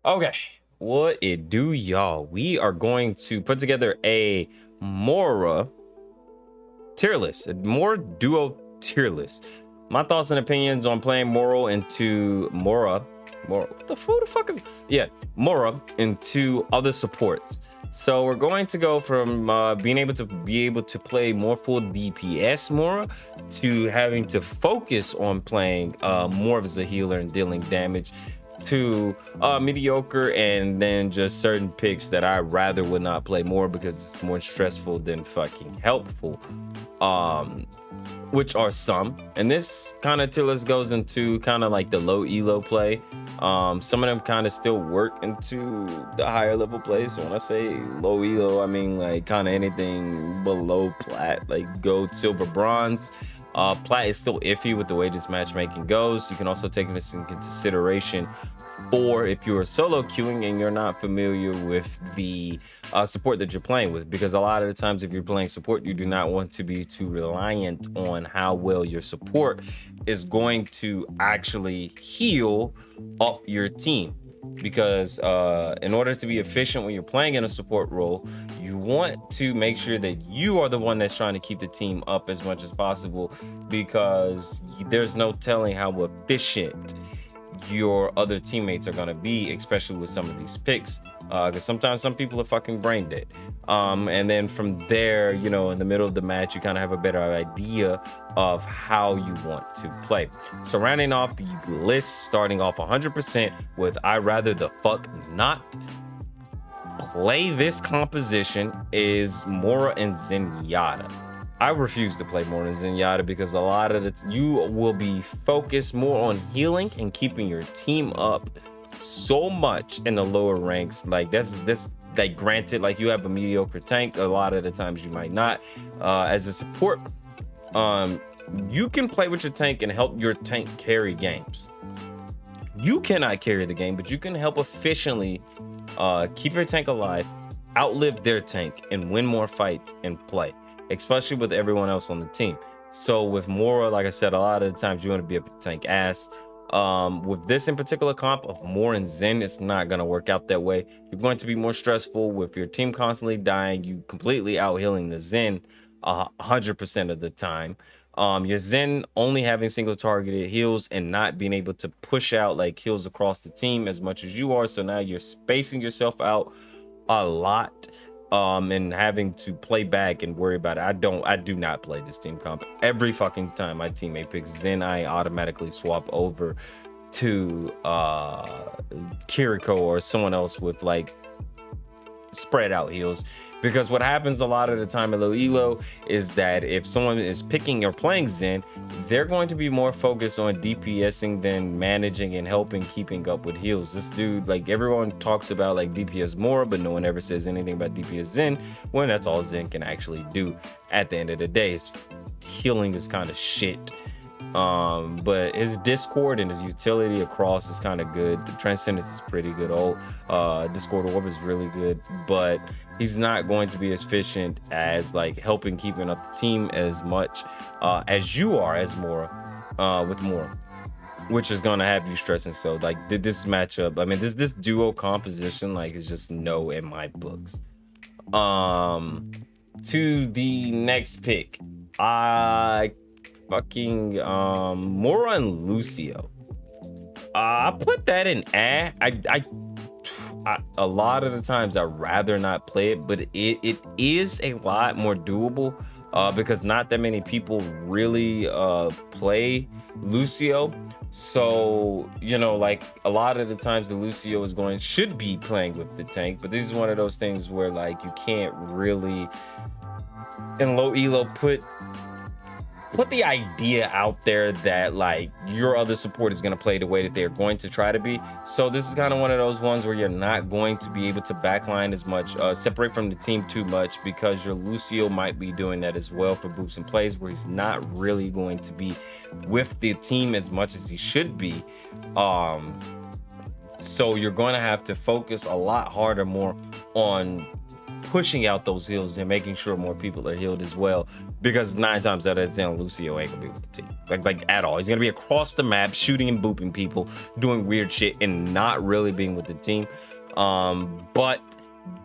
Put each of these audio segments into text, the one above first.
Okay, what it do, y'all? We are going to put together a Moira tier list, a more duo tier list. My thoughts and opinions on playing Moira into Moira. What the fuck is? Yeah, Moira into other supports. So we're going to go from being able to play more full DPS Moira to having to focus on playing more as a healer and dealing damage to mediocre, and then just certain picks that I rather would not play more because it's more stressful than fucking helpful. Which are some, and this kind of tier list goes into kind of like the low elo play. Some of them kind of still work into the higher level play. So when I say low elo, I mean like kind of anything below plat, like gold, silver, bronze. Plat is still iffy with the way this matchmaking goes. You can also take this into consideration for if you're solo queuing and you're not familiar with the support that you're playing with, because a lot of the times if you're playing support, you do not want to be too reliant on how well your support is going to actually heal up your team, because in order to be efficient when you're playing in a support role, you want to make sure that you are the one that's trying to keep the team up as much as possible, because there's no telling how efficient your other teammates are going to be, especially with some of these picks, because sometimes some people are fucking brain dead. And then from there, you know, in the middle of the match, you kind of have a better idea of how you want to play. So rounding off the list, starting off 100% with I rather the fuck not play this composition, is Moira and Zenyatta. I refuse to play more than Zenyatta because a lot of it, you will be focused more on healing and keeping your team up so much in the lower ranks. Like this like, granted, like you have a mediocre tank, a lot of the times you might not. As a support, you can play with your tank and help your tank carry games. You cannot carry the game, but you can help efficiently keep your tank alive, outlive their tank, and win more fights and play, especially with everyone else on the team. So with Moira, like I said, a lot of the times you want to be a tank ass. With this in particular comp of Moira and Zen, it's not going to work out that way. You're going to be more stressful with your team constantly dying, you completely out healing the Zen 100% of the time. Your Zen only having single targeted heals and not being able to push out like heals across the team as much as you are. So now you're spacing yourself out a lot, and having to play back and worry about it. I do not play this team comp. Every fucking time my teammate picks Zen, I automatically swap over to Kiriko or someone else with like spread out heals, because what happens a lot of the time in low elo is that if someone is picking or playing Zen, they're going to be more focused on DPSing than managing and helping keeping up with heals. This dude, like everyone talks about like DPS Moira, but no one ever says anything about DPS Zen, when that's all Zen can actually do at the end of the day. His healing is kind of shit. But his Discord and his utility across is kind of good. The Transcendence is pretty good. Discord Orb is really good, but he's not going to be as efficient as like helping keeping up the team as much as you are as Moira, with Moira, which is gonna have you stressing. So like this matchup, I mean this duo composition like is just no in my books. To the next pick, I fucking Moira and Lucio. I put that in I a lot of the times I'd rather not play it, but it is a lot more doable because not that many people really play Lucio. So, you know, like a lot of the times the Lucio should be playing with the tank, but this is one of those things where like you can't really in low elo put the idea out there that like your other support is going to play the way that they're going to try to be. So this is kind of one of those ones where you're not going to be able to backline as much, separate from the team too much, because your Lucio might be doing that as well for boops and plays, where he's not really going to be with the team as much as he should be. So you're going to have to focus a lot harder more on pushing out those heals and making sure more people are healed as well, because 9 times out of 10 Lucio ain't gonna be with the team, like at all. He's gonna be across the map shooting and booping people, doing weird shit, and not really being with the team. But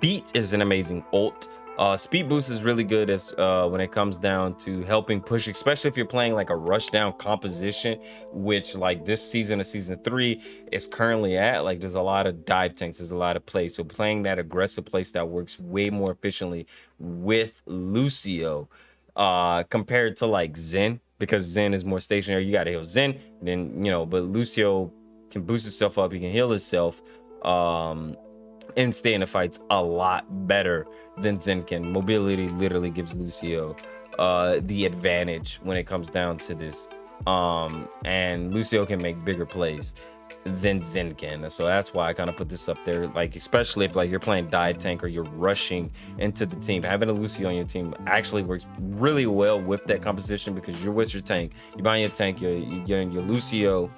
Beat is an amazing ult. Speed boost is really good as when it comes down to helping push, especially if you're playing like a rush down composition, which like this season of season 3 is currently at. Like there's a lot of dive tanks, there's a lot of play, so playing that aggressive play style works way more efficiently with Lucio compared to like Zen, because Zen is more stationary. You gotta heal Zen, then but Lucio can boost himself up, he can heal himself, and stay in the fights a lot better than Zen can. Mobility literally gives Lucio the advantage when it comes down to this, and Lucio can make bigger plays than Zen can. So that's why I kind of put this up there, like especially if like you're playing dive tank or you're rushing into the team. Having a Lucio on your team actually works really well with that composition, because you're with your tank, you're buying your tank, your Lucio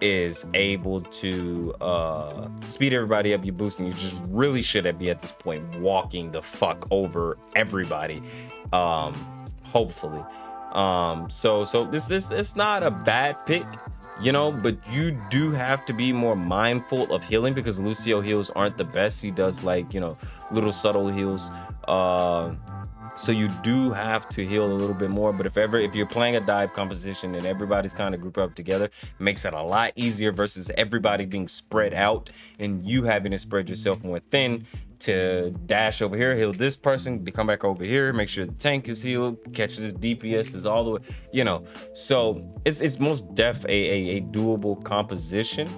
is able to speed everybody up. You're boosting. You just really should be at this point walking the fuck over everybody, hopefully. So this it's not a bad pick, but you do have to be more mindful of healing, because Lucio heals aren't the best. He does like little subtle heals, so you do have to heal a little bit more. But if you're playing a dive composition and everybody's kind of grouped up together, it makes it a lot easier versus everybody being spread out and you having to spread yourself more thin to dash over here, heal this person, to come back over here, make sure the tank is healed, catch this DPS is all the way, So it's most def a doable composition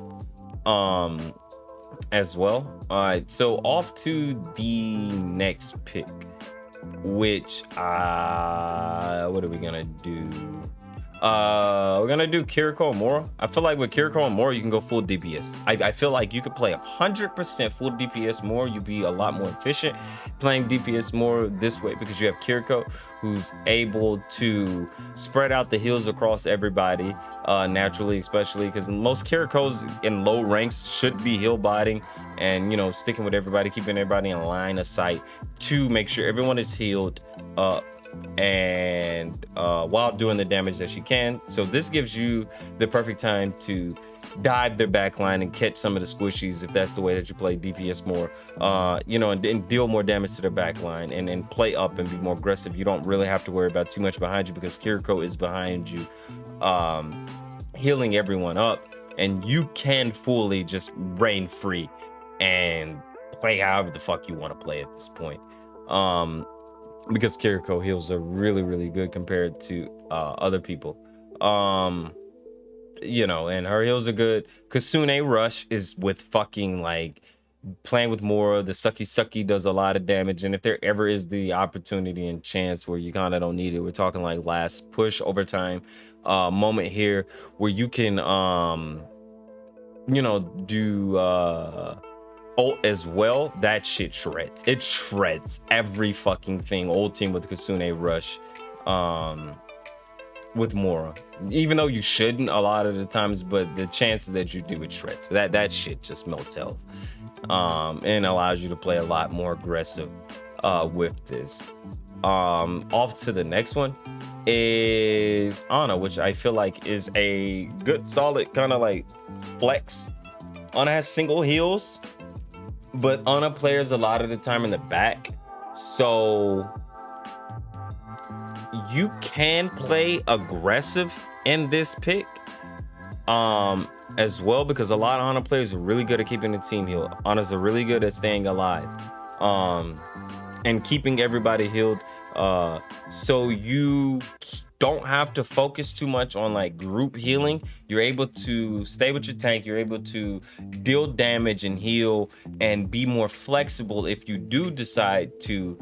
as well. All right, so off to the next pick, which what are we gonna do? We're gonna do Kiriko and Moira. I feel like with Kiriko and Moira you can go full DPS. I feel like you could play 100% full DPS more. You'd be a lot more efficient playing DPS more this way, because you have Kiriko who's able to spread out the heals across everybody naturally, especially because most Kirikos in low ranks should be heal botting and sticking with everybody, keeping everybody in line of sight to make sure everyone is healed up and while doing the damage that she can. So this gives you the perfect time to dive their backline and catch some of the squishies, if that's the way that you play DPS more, and deal more damage to their backline and play up and be more aggressive. You don't really have to worry about too much behind you, because Kiriko is behind you healing everyone up, and you can fully just reign free and play however the fuck you want to play at this point, because Kiriko heals are really, really good compared to other people, and her heals are good. Kasune Rush is with fucking like playing with Moira. The sucky does a lot of damage, and if there ever is the opportunity and chance where you kind of don't need it, we're talking like last push overtime moment here where you can do ult as well. That shit shreds. It shreds every fucking thing. Old team with Kasune Rush with Moira, even though you shouldn't a lot of the times, but the chances that you do, it shreds. That shit just melts health, and allows you to play a lot more aggressive with this. Off to the next one is Ana, which I feel like is a good solid kind of like flex. Ana has single heals, but Ana players a lot of the time in the back, so you can play aggressive in this pick as well, because a lot of Ana players are really good at keeping the team healed. Ana's are really good at staying alive and keeping everybody healed, so you don't have to focus too much on like group healing. You're able to stay with your tank, you're able to deal damage and heal and be more flexible if you do decide to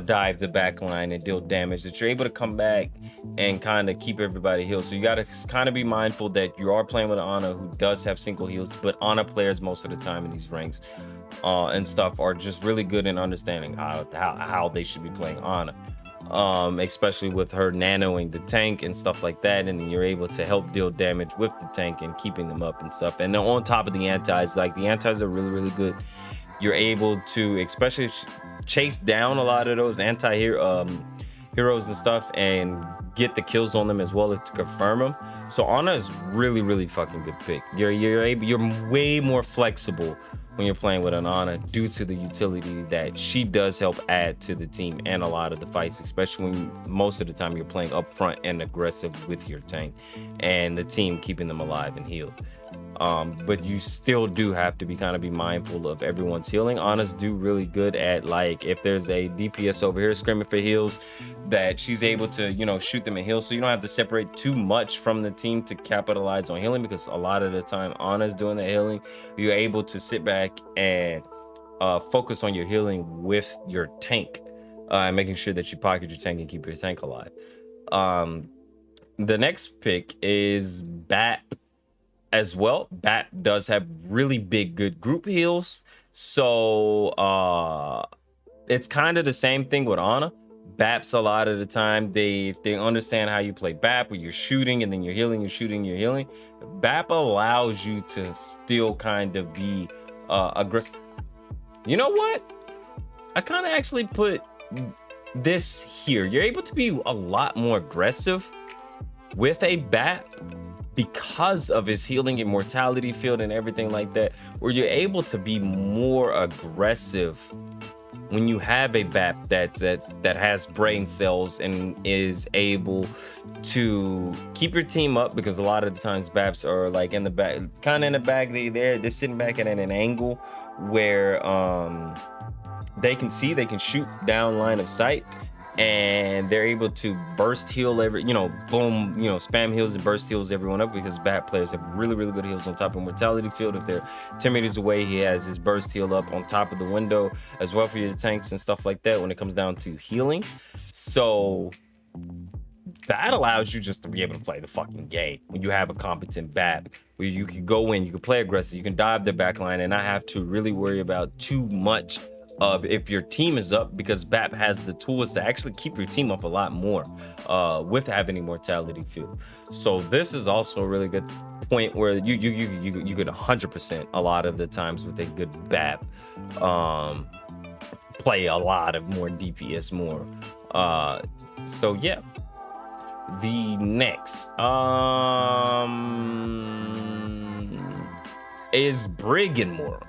dive the back line and deal damage, that you're able to come back and kind of keep everybody healed. So you got to kind of be mindful that you are playing with Ana who does have single heals, but Ana players most of the time in these ranks and stuff are just really good in understanding how they should be playing Ana. Especially with her nanoing the tank and stuff like that, and you're able to help deal damage with the tank and keeping them up and stuff. And then on top of the antis, like the antis are really, really good. You're able to especially chase down a lot of those anti-hero heroes and stuff and get the kills on them as well as to confirm them. So Ana is really fucking good pick. You're way more flexible when you're playing with an Ana due to the utility that she does help add to the team and a lot of the fights, especially when most of the time you're playing up front and aggressive with your tank and the team keeping them alive and healed. But you still do have to be mindful of everyone's healing. Ana's do really good at, like, if there's a DPS over here screaming for heals, that she's able to, you know, shoot them and heal, so you don't have to separate too much from the team to capitalize on healing, because a lot of the time Ana's doing the healing. You're able to sit back and focus on your healing with your tank, and making sure that you pocket your tank and keep your tank alive. The next pick is Bat as well. Bat does have really big good group heals, so it's kind of the same thing with Ana. Baps, a lot of the time they understand how you play Bap, where you're shooting and then you're healing, you're shooting, you're healing. Bap allows you to still kind of be aggressive. You know what, I kind of actually put this here. You're able to be a lot more aggressive with a Bap because of his healing and mortality field and everything like that, where you're able to be more aggressive when you have a BAP that has brain cells and is able to keep your team up, because a lot of the times BAPs are like in the back, kind of in the back. They're sitting back at an angle where they can see, they can shoot down line of sight, and they're able to burst heal every, boom, spam heals and burst heals everyone up, because BAP players have really good heals on top of mortality field. If they're 10 meters away, he has his burst heal up on top of the window as well for your tanks and stuff like that when it comes down to healing. So that allows you just to be able to play the fucking game when you have a competent BAP, where you can go in, you can play aggressive, you can dive the back line and not have to really worry about too much of if your team is up, because BAP has the tools to actually keep your team up a lot more with having immortality field. So this is also a really good point where you could 100% a lot of the times with a good BAP play a lot of more DPS more. So yeah, the next is Brig and Moira.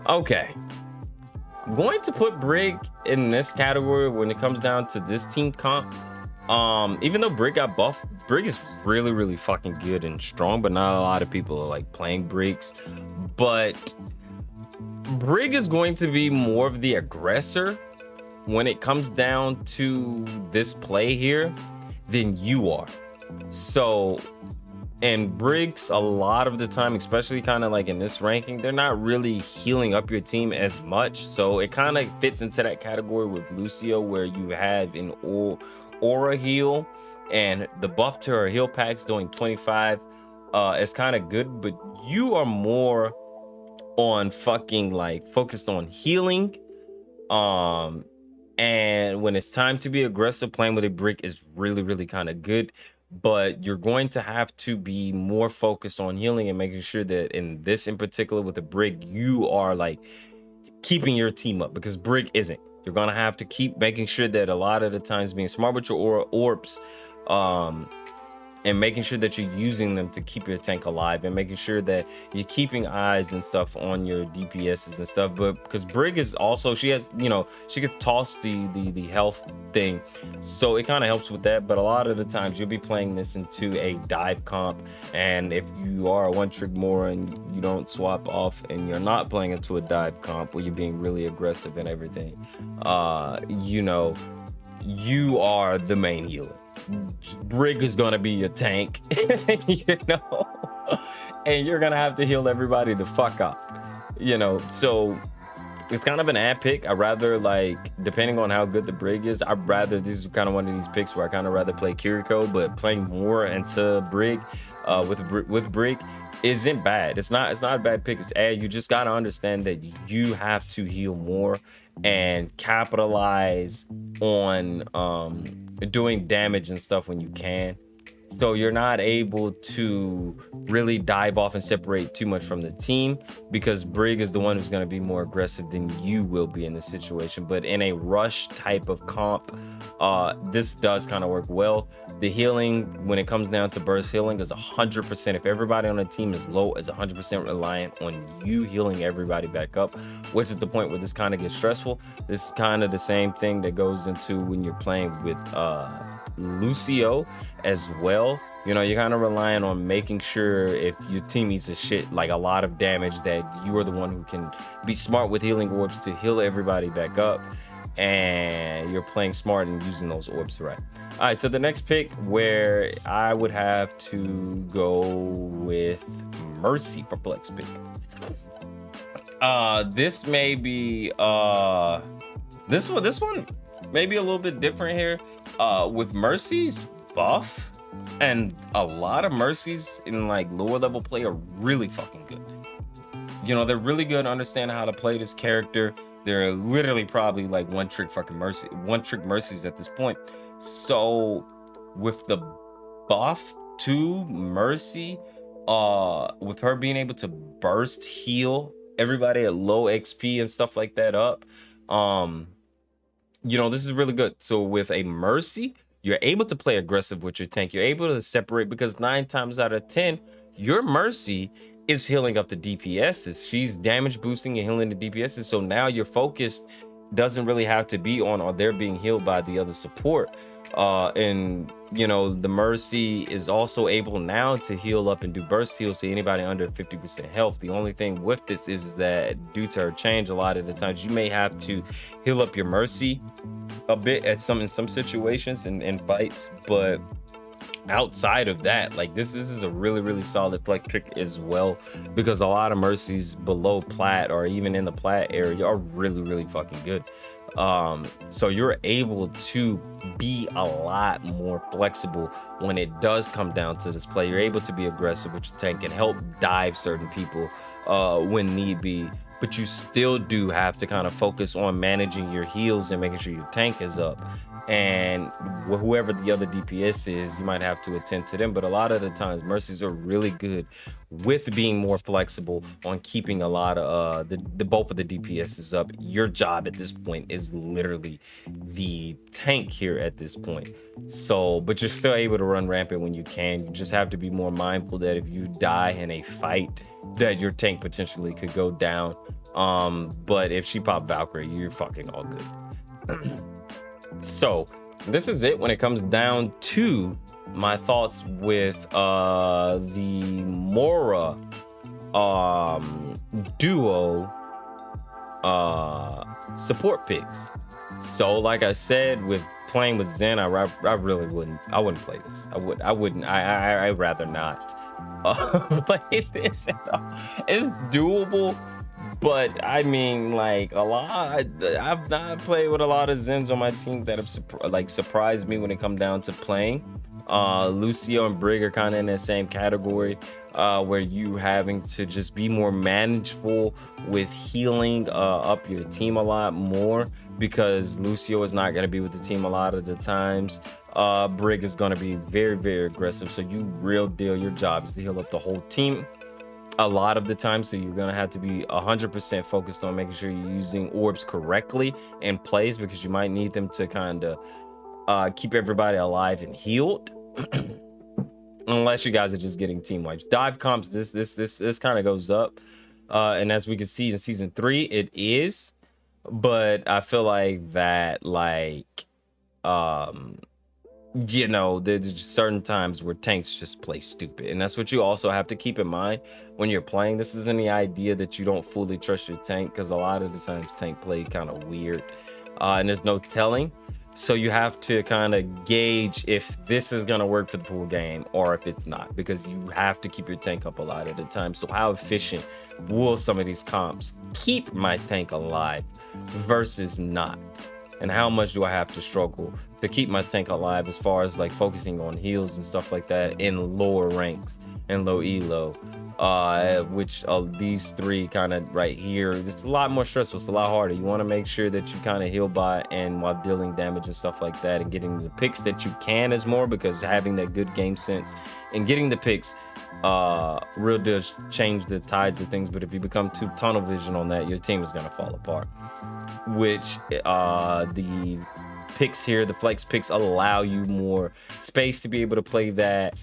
Okay, I'm going to put Brig in this category when it comes down to this team comp. Even though Brig got buffed, Brig is really fucking good and strong, but not a lot of people are like playing Brigs. But Brig is going to be more of the aggressor when it comes down to this play here than you are. So, and Brigs, a lot of the time, especially kind of like in this ranking, they're not really healing up your team as much. So it kind of fits into that category with Lucio, where you have an aura heal, and the buff to her heal packs doing 25 is kind of good, but you are more on fucking like focused on healing. And when it's time to be aggressive, playing with a Brig is really kind of good. But you're going to have to be more focused on healing and making sure that in this in particular with the Brig, you are like keeping your team up, because Brig isn't. You're gonna have to keep making sure that a lot of the times being smart with your aura orbs, and making sure that you're using them to keep your tank alive, and making sure that you're keeping eyes and stuff on your DPSs and stuff. But because Brig is also, she has, she could toss the health thing, so it kind of helps with that. But a lot of the times you'll be playing this into a dive comp, and if you are a one trick Moira and you don't swap off and you're not playing into a dive comp where you're being really aggressive and everything, you are the main healer. Brig is gonna be your tank, and you're gonna have to heal everybody the fuck up, so it's kind of an ad pick. I rather, like, depending on how good the Brig is, this is kind of one of these picks where I kind of rather play Kiriko, but playing more into Brig with Brig isn't bad. It's not a bad pick. It's ad. You just gotta understand that you have to heal more and capitalize on doing damage and stuff when you can. So you're not able to really dive off and separate too much from the team, because Brig is the one who's going to be more aggressive than you will be in this situation. But in a rush type of comp, this does kind of work well. The healing, when it comes down to burst healing, is 100%. If everybody on the team is low, is 100% reliant on you healing everybody back up, which is the point where this kind of gets stressful. This is kind of the same thing that goes into when you're playing with Lucio as well. You know, you're kind of relying on making sure if your team eats a shit, like a lot of damage, that you are the one who can be smart with healing orbs to heal everybody back up, and you're playing smart and using those orbs right. All right, so the next pick, where I would have to go with Mercy for flex pick. This may be this one may be a little bit different here. With Mercy's buff, and a lot of Mercies in like lower level play are really fucking good. You know, they're really good at understanding how to play this character. They're literally probably like one trick Mercies at this point. So with the buff to Mercy, with her being able to burst heal everybody at low XP and stuff like that up, you know, this is really good. So with a Mercy, you're able to play aggressive with your tank. You're able to separate, because 9 times out of 10, your Mercy is healing up the DPSs. She's damage boosting and healing the DPSs. So now your focus doesn't really have to be on they're being healed by the other support. And you know, the Mercy is also able now to heal up and do burst heals to anybody under 50% health. The only thing with this is that due to her change, a lot of the times you may have to heal up your Mercy a bit in some situations and fights, but outside of that, like this is a really solid flex pick as well, because a lot of Mercies below plat or even in the plat area are really fucking good. So you're able to be a lot more flexible when it does come down to this play. You're able to be aggressive with your tank and help dive certain people when need be, but you still do have to kind of focus on managing your heals and making sure your tank is up. And whoever the other DPS is, you might have to attend to them. But a lot of the times, Mercies are really good with being more flexible on keeping a lot of the both of the DPSs up. Your job at this point is literally the tank here at this point. So, but you're still able to run rampant when you can. You just have to be more mindful that if you die in a fight, that your tank potentially could go down. But if she pop Valkyrie, you're fucking all good. So this is it when it comes down to my thoughts with the Moira duo support picks. So like I said, with playing with Zen, I really wouldn't play this. I'd rather not play this at all. It's doable, but I mean, like, I've not played with a lot of Zens on my team that have surprised me when it come down to playing. Lucio and Brig are kind of in that same category, where you having to just be more manageful with healing up your team a lot more, because Lucio is not going to be with the team a lot of the times. Brig is going to be very aggressive, so you real deal, your job is to heal up the whole team a lot of the time. So you're gonna have to be 100% focused on making sure you're using orbs correctly in plays, because you might need them to kind of keep everybody alive and healed. Unless you guys are just getting team wipes. Dive comps, this kind of goes up, and as we can see in season 3, it is, but I feel like that, like, you know, there's just certain times where tanks just play stupid, and that's what you also have to keep in mind when you're playing. This isn't the idea that you don't fully trust your tank, because a lot of the times tank play kind of weird, and there's no telling. So you have to kind of gauge if this is going to work for the full game or if it's not, because you have to keep your tank up a lot of the time. So how efficient will some of these comps keep my tank alive versus not? And how much do I have to struggle to keep my tank alive, as far as like focusing on heals and stuff like that in lower ranks? and low elo, which these three kind of right here, it's a lot more stressful. It's a lot harder. You want to make sure that you kind of heal by and while dealing damage and stuff like that, and getting the picks that you can is more, because having that good game sense and getting the picks real does change the tides of things. But if you become too tunnel vision on that, your team is going to fall apart, which the picks here, the flex picks, allow you more space to be able to play that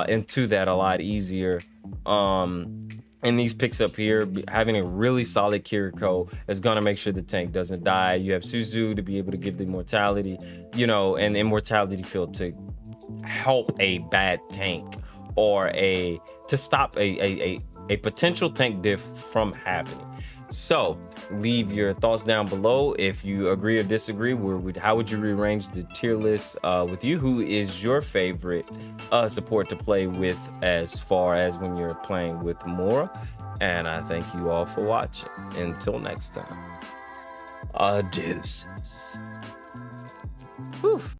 into that a lot easier. And these picks up here, having a really solid Kiriko is gonna make sure the tank doesn't die. You have Suzu to be able to give the immortality, you know, and immortality field to help a bad tank, or to stop a potential tank diff from happening. So leave your thoughts down below if you agree or disagree. How would you rearrange the tier list with you? Who is your favorite support to play with as far as when you're playing with Moira? And I thank you all for watching. Until next time, deuces. Whew.